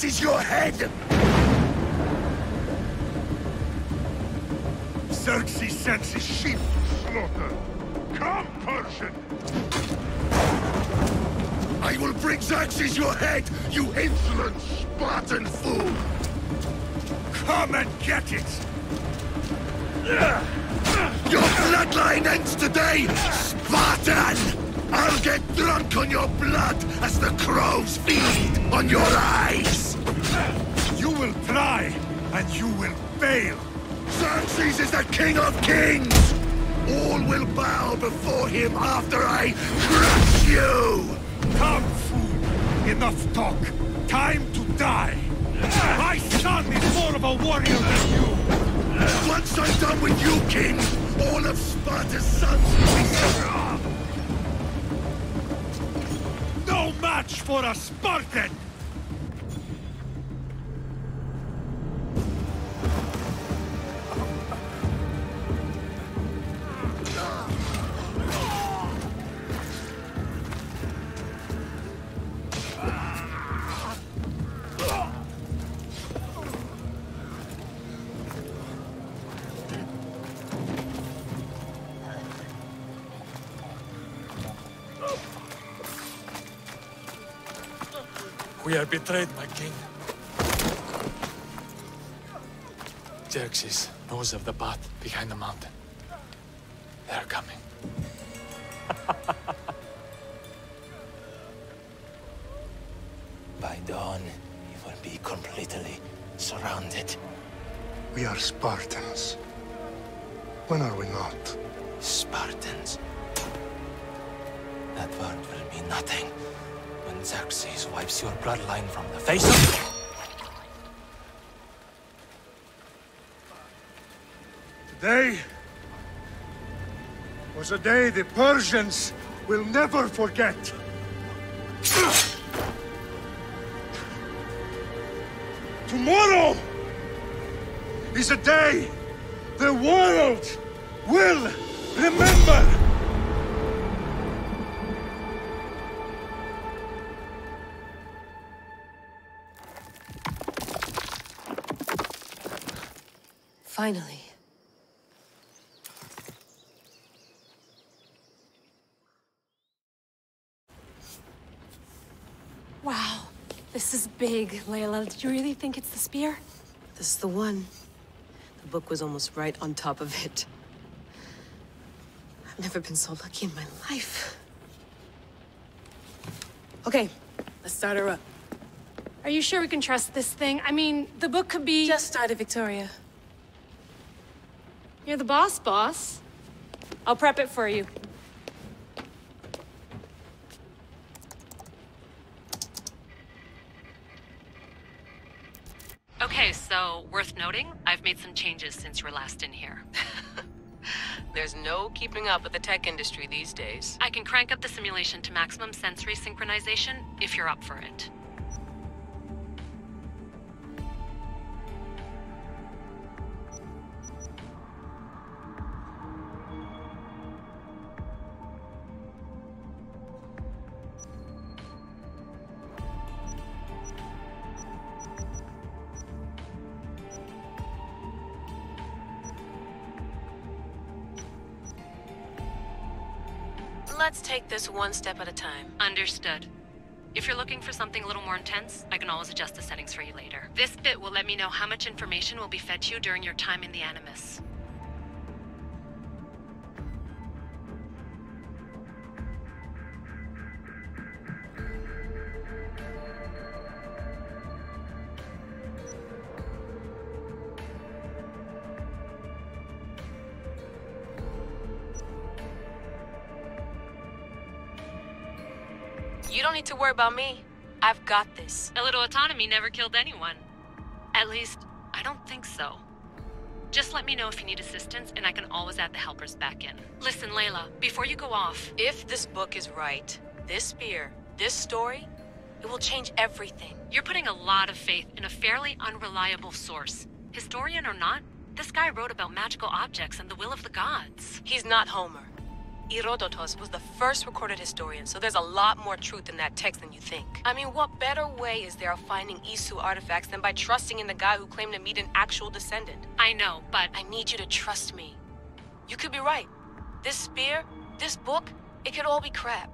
Xerxes your head! Xerxes sends his sheep to slaughter. Come, Persian! I will bring Xerxes your head, you insolent Spartan fool! Come and get it! Your bloodline ends today, Spartan! I'll get drunk on your blood as the crows feed on your eyes! You will try, and you will fail! Xerxes is the king of kings! All will bow before him after I crush you! Come, fool! Enough talk! Time to die! My son is more of a warrior than you! Once I'm done with you, king, all of Sparta's sons will be... No match for a Spartan! We are betrayed, my king. Xerxes knows of the path behind the mountain. They are coming. By dawn, you will be completely surrounded. We are Spartans. When are we not? Spartans. That word will mean nothing when Xerxes wipes your bloodline from the face of... Today was a day the Persians will never forget. Tomorrow is a day the world will remember. Finally. Wow, this is big, Layla. Did you really think it's the spear? This is the one. The book was almost right on top of it. I've never been so lucky in my life. Okay, let's start her up. Are you sure we can trust this thing? I mean, the book could be... Just started, Victoria. You're the boss. I'll prep it for you. Okay, so worth noting, I've made some changes since you were last in here. There's no keeping up with the tech industry these days. I can crank up the simulation to maximum sensory synchronization if you're up for it. Let's take this one step at a time. Understood. If you're looking for something a little more intense, I can always adjust the settings for you later. This bit will let me know how much information will be fed to you during your time in the Animus. You don't need to worry about me. I've got this. A little autonomy never killed anyone. At least, I don't think so. Just let me know if you need assistance, and I can always add the helpers back in. Listen, Layla, before you go off... If this book is right, this spear, this story, it will change everything. You're putting a lot of faith in a fairly unreliable source. Historian or not, this guy wrote about magical objects and the will of the gods. He's not Homer. Herodotus was the first recorded historian, so there's a lot more truth in that text than you think. I mean, what better way is there of finding Isu artifacts than by trusting in the guy who claimed to meet an actual descendant? I know, but I need you to trust me. You could be right. This spear, this book, it could all be crap.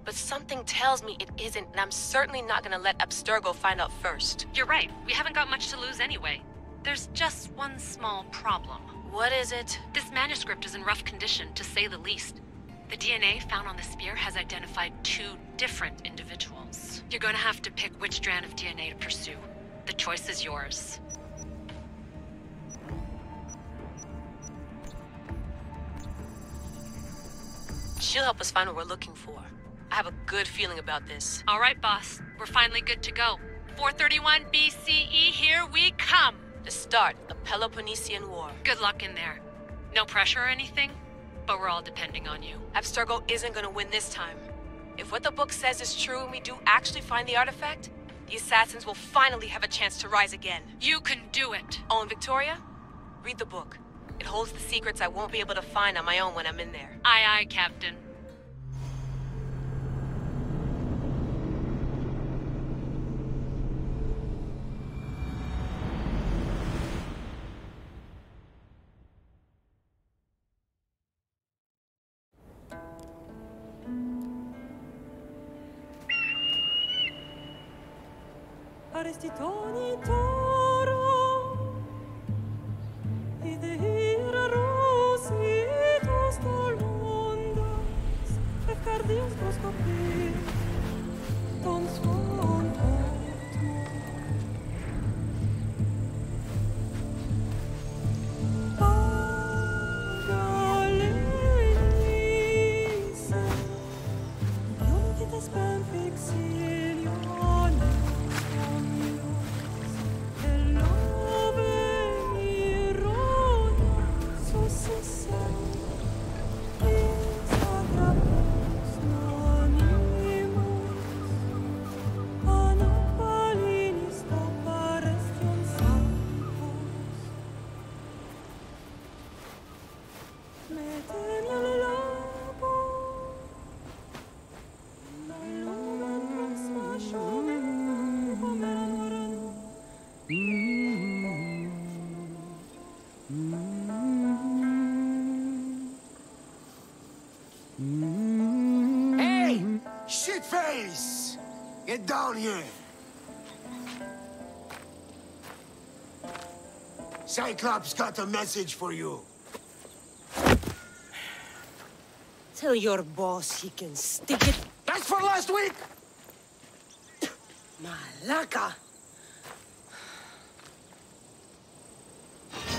But something tells me it isn't, and I'm certainly not gonna let Abstergo find out first. you're right. We haven't got much to lose anyway. There's just one small problem. What is it? This manuscript is in rough condition, to say the least. The DNA found on the spear has identified 2 different individuals. You're gonna have to pick which strand of DNA to pursue. The choice is yours. She'll help us find what we're looking for. I have a good feeling about this. All right, boss. We're finally good to go. 431 BCE, here we come! The start of the Peloponnesian War. Good luck in there. No pressure or anything, but we're all depending on you. Abstergo isn't gonna win this time. If what the book says is true and we do actually find the artifact, the assassins will finally have a chance to rise again. You can do it! Oh, and Victoria? Read the book. It holds the secrets I won't be able to find on my own when I'm in there. Aye, aye, Captain. Shitface! Get down here! Cyclops got a message for you. Tell your boss he can stick it. That's for last week! Malaka!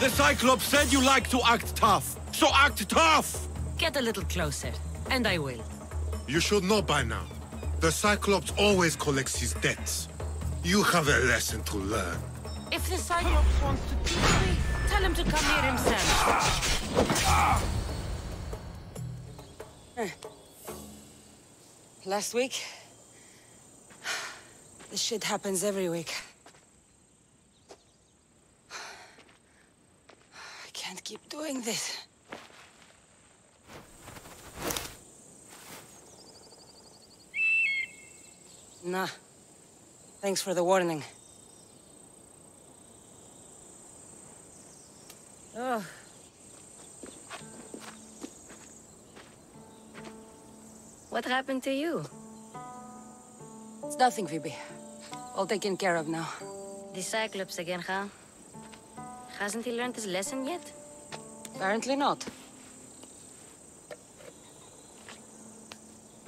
The Cyclops said you like to act tough, so act tough! Get a little closer, and I will. You should know by now. The Cyclops always collects his debts. You have a lesson to learn. If the Cyclops wants to teach me, tell him to come here himself. Last week? This shit happens every week. I can't keep doing this. Nah. Thanks for the warning. Oh. What happened to you? It's nothing, Phoebe. All taken care of now. The Cyclops again, huh? Hasn't he learned his lesson yet? Apparently not.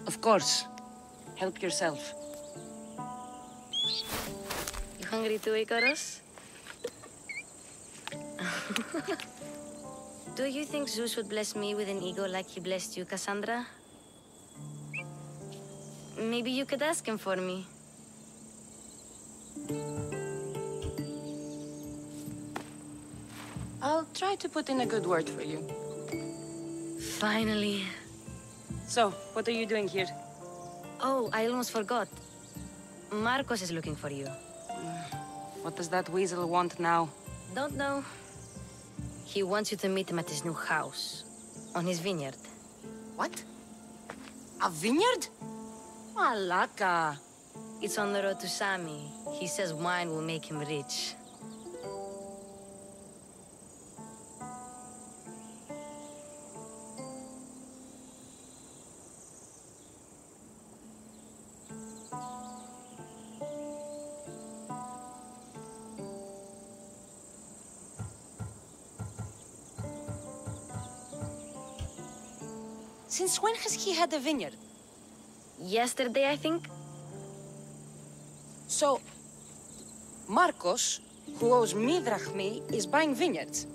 Of course. Help yourself. You hungry too, Icarus? Do you think Zeus would bless me with an ego like he blessed you, Cassandra? Maybe you could ask him for me. I'll try to put in a good word for you. Finally. So, what are you doing here? Oh, I almost forgot. Marcos is looking for you. What does that weasel want now? Don't know. He wants you to meet him at his new house. On his vineyard. What? A vineyard? Malaka. It's on the road to Sami. He says wine will make him rich. Since when has he had a vineyard? Yesterday, I think? So, Marcos, who owes me drachmi, is buying vineyards.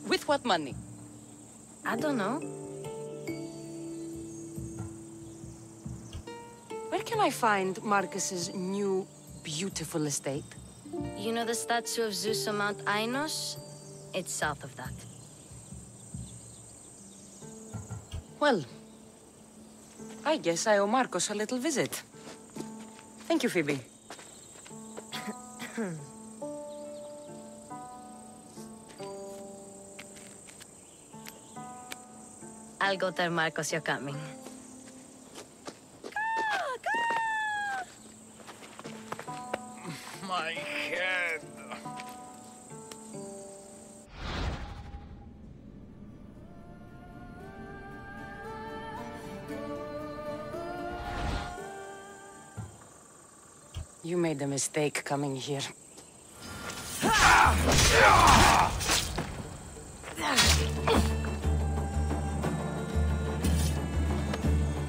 With what money? I don't know. Where can I find Marcus's new, beautiful estate? You know the statue of Zeus on Mount Ainos? It's south of that. Well, I guess I owe Marcos a little visit. Thank you, Phoebe. I'll go tell Marcos you're coming. My head. You made a mistake coming here.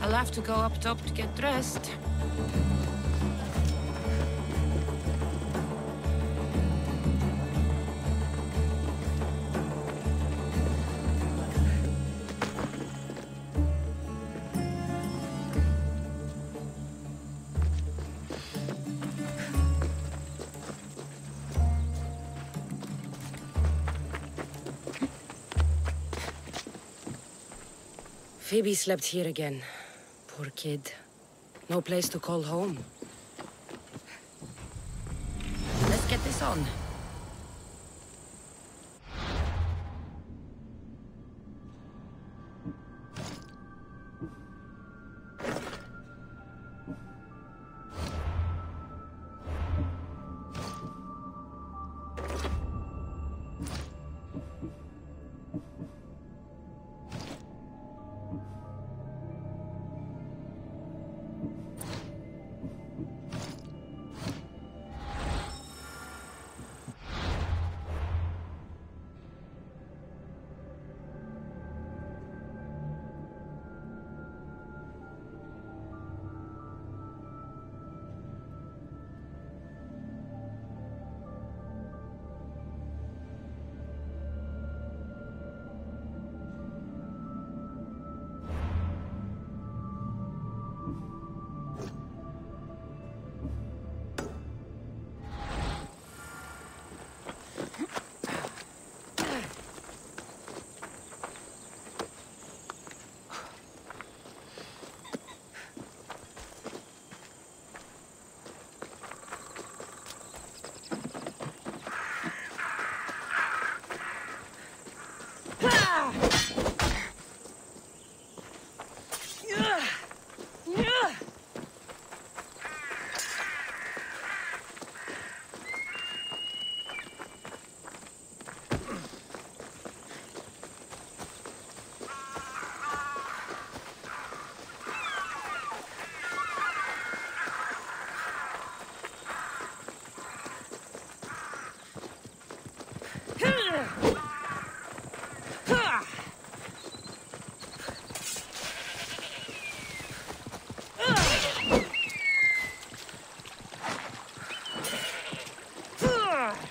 I'll have to go up top to get dressed. Phoebe slept here again. Poor kid. No place to call home. Let's get this on.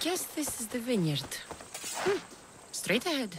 Guess this is the vineyard. Straight ahead.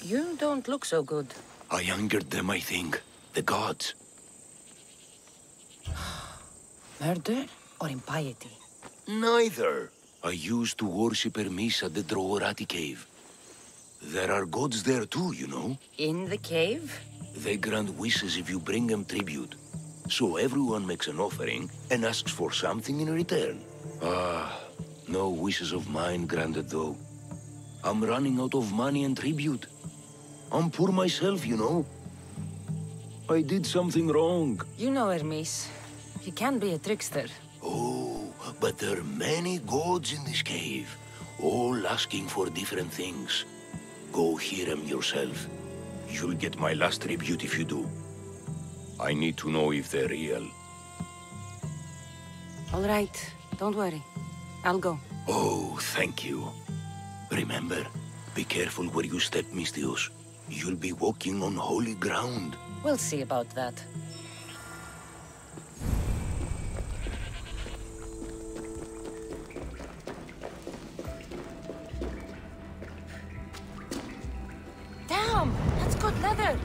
You don't look so good. I angered them, I think. The gods. Murder or impiety? Neither. I used to worship Hermes at the Droorati cave. There are gods there too, you know. In the cave? They grant wishes if you bring them tribute. So everyone makes an offering and asks for something in return. Ah, no wishes of mine granted though. I'm running out of money and tribute. I'm poor myself, you know. I did something wrong. You know Hermes. He can be a trickster. Oh, but there are many gods in this cave, all asking for different things. Go hear them yourself. You'll get my last tribute if you do. I need to know if they're real. All right, don't worry. I'll go. Oh, thank you. Remember, be careful where you step, Mistios. You'll be walking on holy ground. We'll see about that. Damn! That's good leather!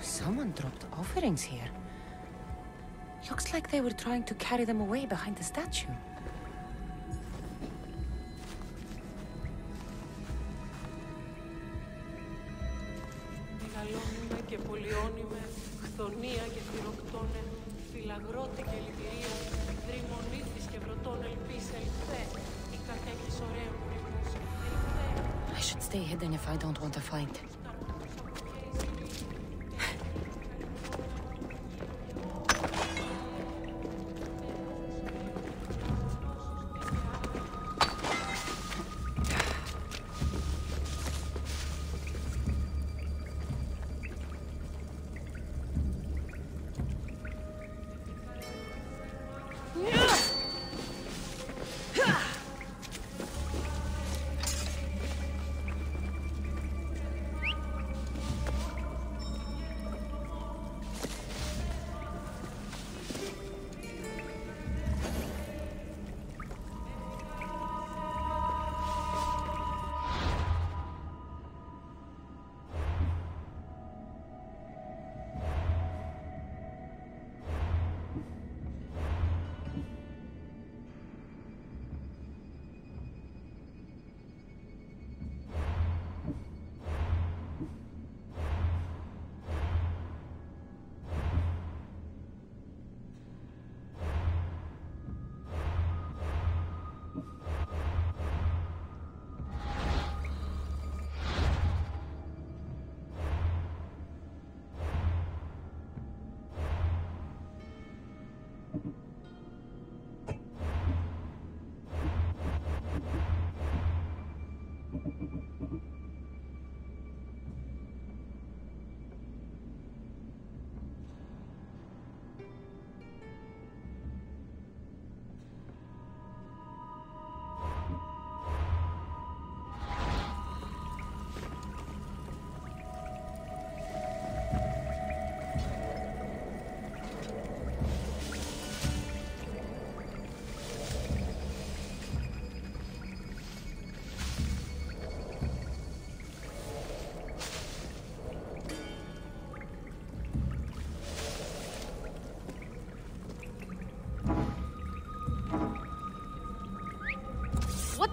Someone dropped offerings here. Looks like they were trying to carry them away behind the statue. I should stay hidden if I don't want a fight.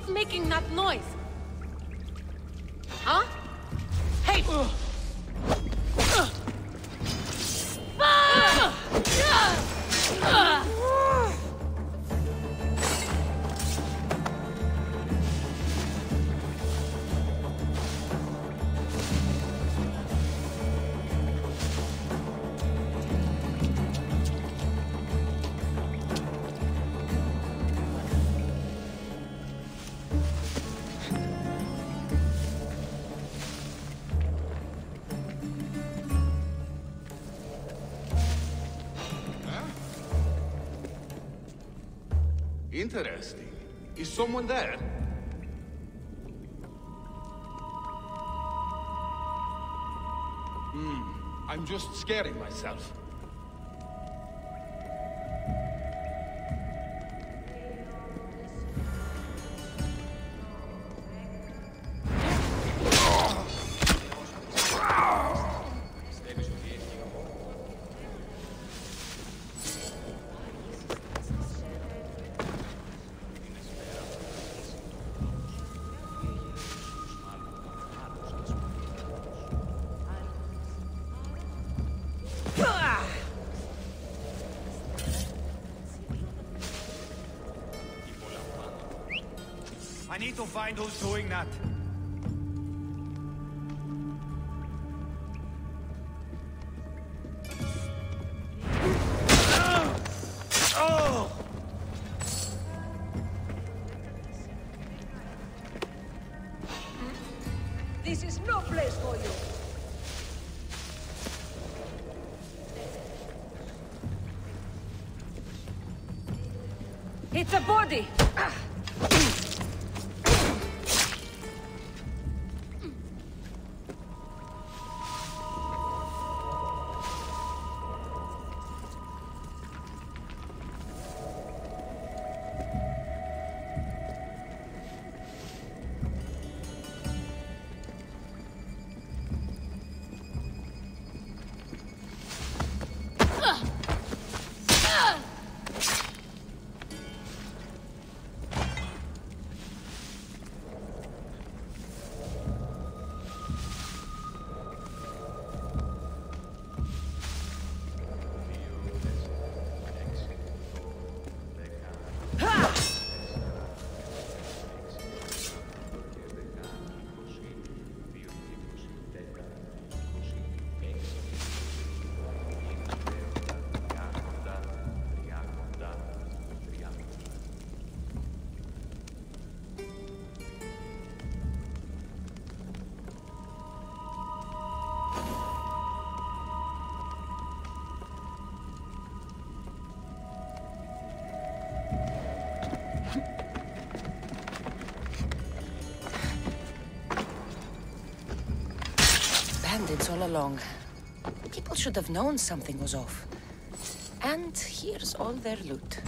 What's making that noise? Huh? Hey! Interesting. Is someone there? I'm just scaring myself. I need to find who's doing that. This is no place for you. It's a body! Bandits all along. People should have known something was off. And here's all their loot.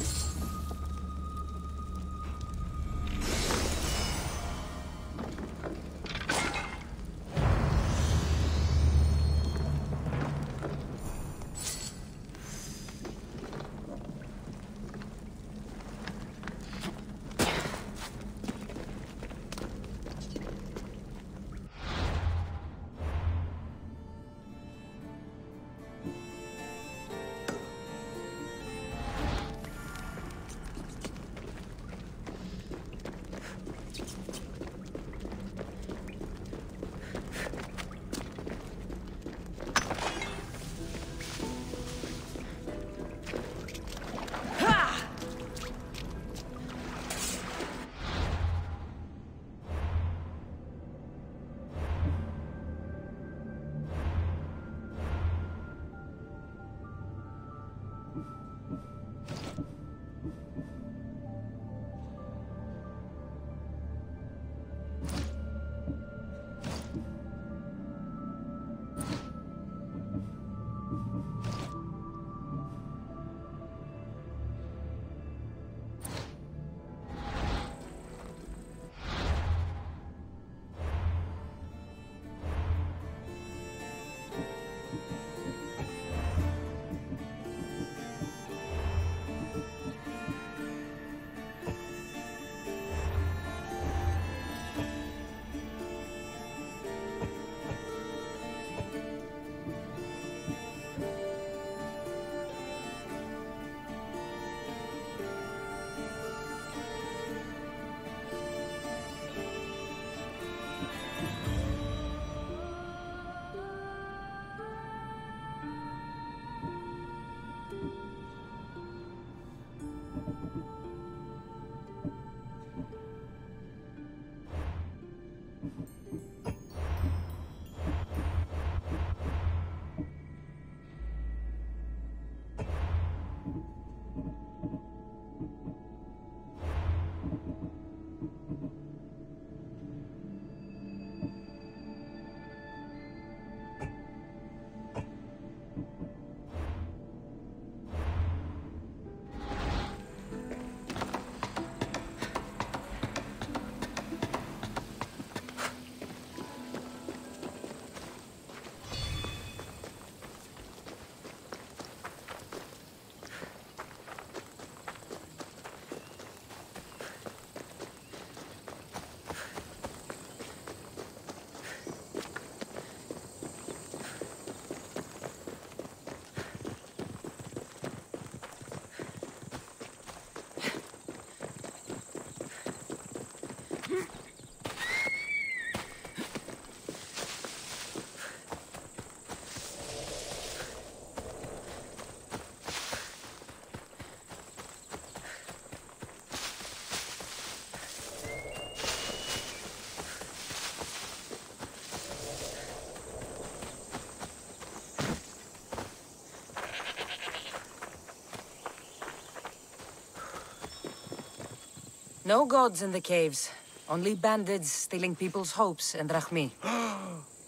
No gods in the caves. Only bandits stealing people's hopes and Rahmi.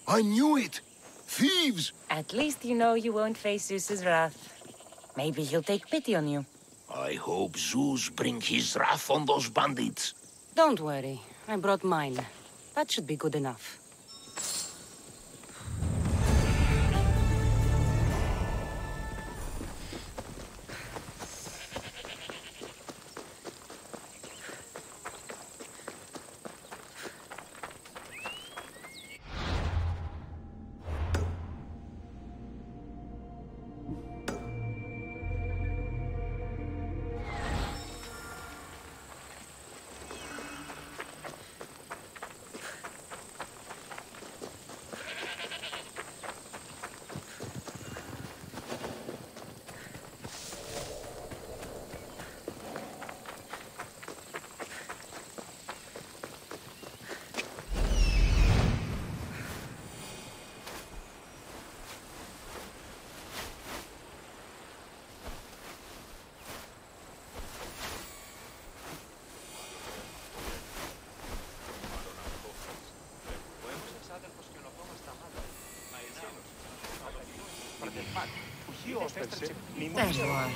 I knew it! Thieves! At least you know you won't face Zeus's wrath. Maybe he'll take pity on you. I hope Zeus bring his wrath on those bandits. Don't worry. I brought mine. That should be good enough. There you are.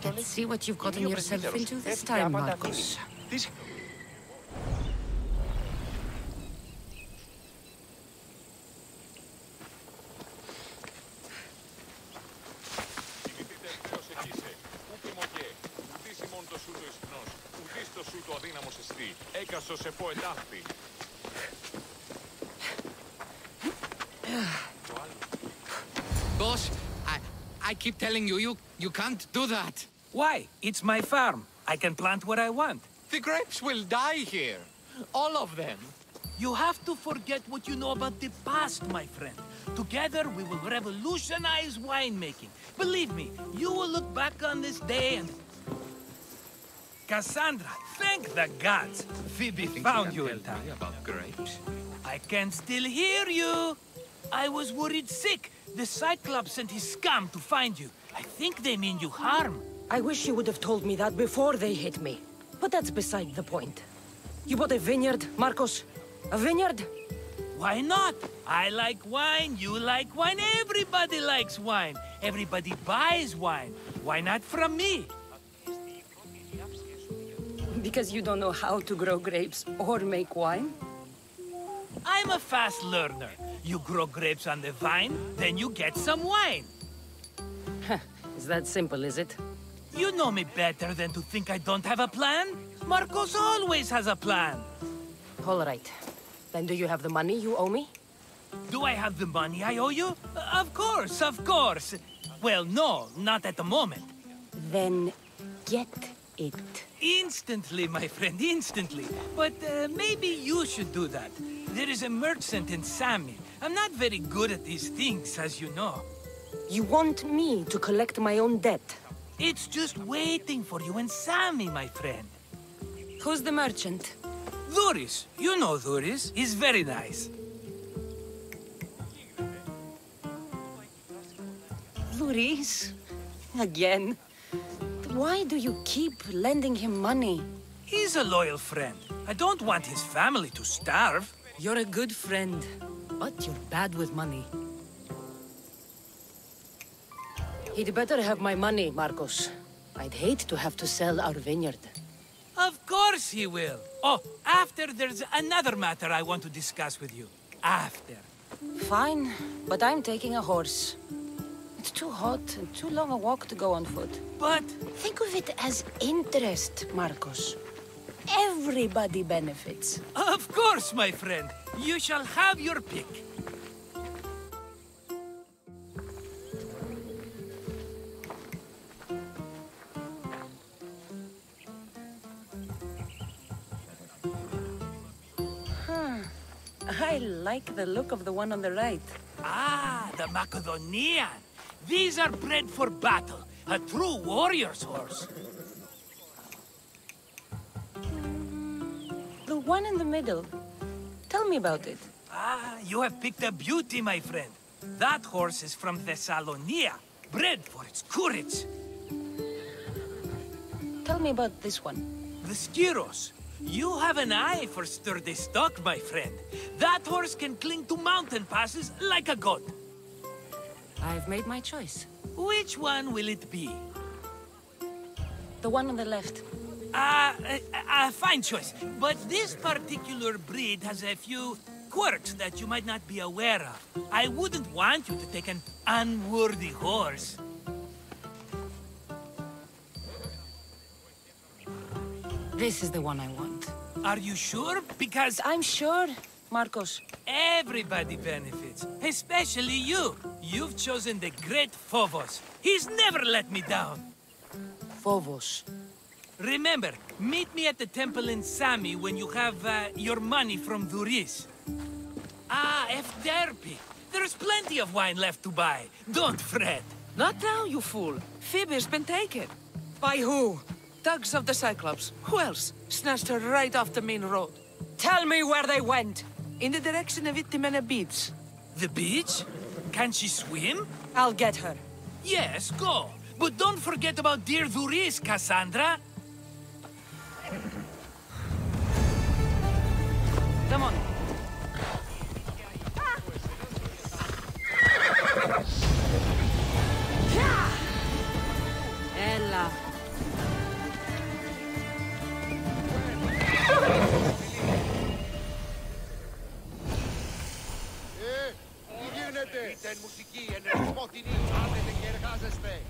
Let's see what you've gotten yourself into this time, Marcos. Boss, I keep telling you, you can't do that. Why? It's my farm. I can plant what I want. The grapes will die here. All of them. You have to forget what you know about the past, my friend. Together, we will revolutionize winemaking. Believe me, you will look back on this day and... Cassandra, thank the gods! Phoebe found you in time. About grapes? I can still hear you! I was worried sick. The Cyclops sent his scum to find you. I think they mean you harm. I wish you would have told me that before they hit me. But that's beside the point. You bought a vineyard, Marcos? A vineyard? Why not? I like wine, you like wine, everybody likes wine. Everybody buys wine. Why not from me? Because you don't know how to grow grapes or make wine? I'm a fast learner. You grow grapes on the vine, then you get some wine. Is that simple, is it? You know me better than to think I don't have a plan. Marcos always has a plan. All right. Then do you have the money you owe me? Do I have the money I owe you? Of course, of course. Well, no, not at the moment. Then get it. Instantly, my friend, instantly. But maybe you should do that. There is a merchant in Sami. I'm not very good at these things, as you know. You want me to collect my own debt? It's just waiting for you in Sami, my friend. Who's the merchant? Dhuris. You know Dhuris. He's very nice. Dhuris? Again? Why do you keep lending him money? He's a loyal friend. I don't want his family to starve. You're a good friend, but you're bad with money. He'd better have my money, Marcos. I'd hate to have to sell our vineyard. Of course he will. Oh, after there's another matter I want to discuss with you. After. Fine, but I'm taking a horse. It's too hot and too long a walk to go on foot. But... think of it as interest, Marcos. Everybody benefits. Of course, my friend. You shall have your pick. I like the look of the one on the right. Ah, the Macedonian. These are bred for battle. A true warrior's horse. The one in the middle. Tell me about it. Ah, you have picked a beauty, my friend. That horse is from Thessalonia, bred for its courage. Tell me about this one. The Skyros. You have an eye for sturdy stock, my friend. That horse can cling to mountain passes like a goat. I've made my choice. Which one will it be? The one on the left. Fine choice. But this particular breed has a few quirks that you might not be aware of. I wouldn't want you to take an unworthy horse. This is the one I want. Are you sure? Because I'm sure, Marcos. Everybody benefits, especially you. You've chosen the great Phobos. He's never let me down. Phobos. Remember, meet me at the temple in Sami when you have your money from Duris. F-Derpy. There's plenty of wine left to buy. Don't fret. Not now, you fool. Phoebe's been taken. By who? Thugs of the Cyclops. Who else? Snatched her right off the main road. Tell me where they went. In the direction of Itimena Beach. The beach? Can she swim? I'll get her. Yes, go. But don't forget about dear Duris, Cassandra. Come on. Ella. Τι γίνεται! Είτε μουσική, ενεργισμότινη, άντε και εργάζεστε!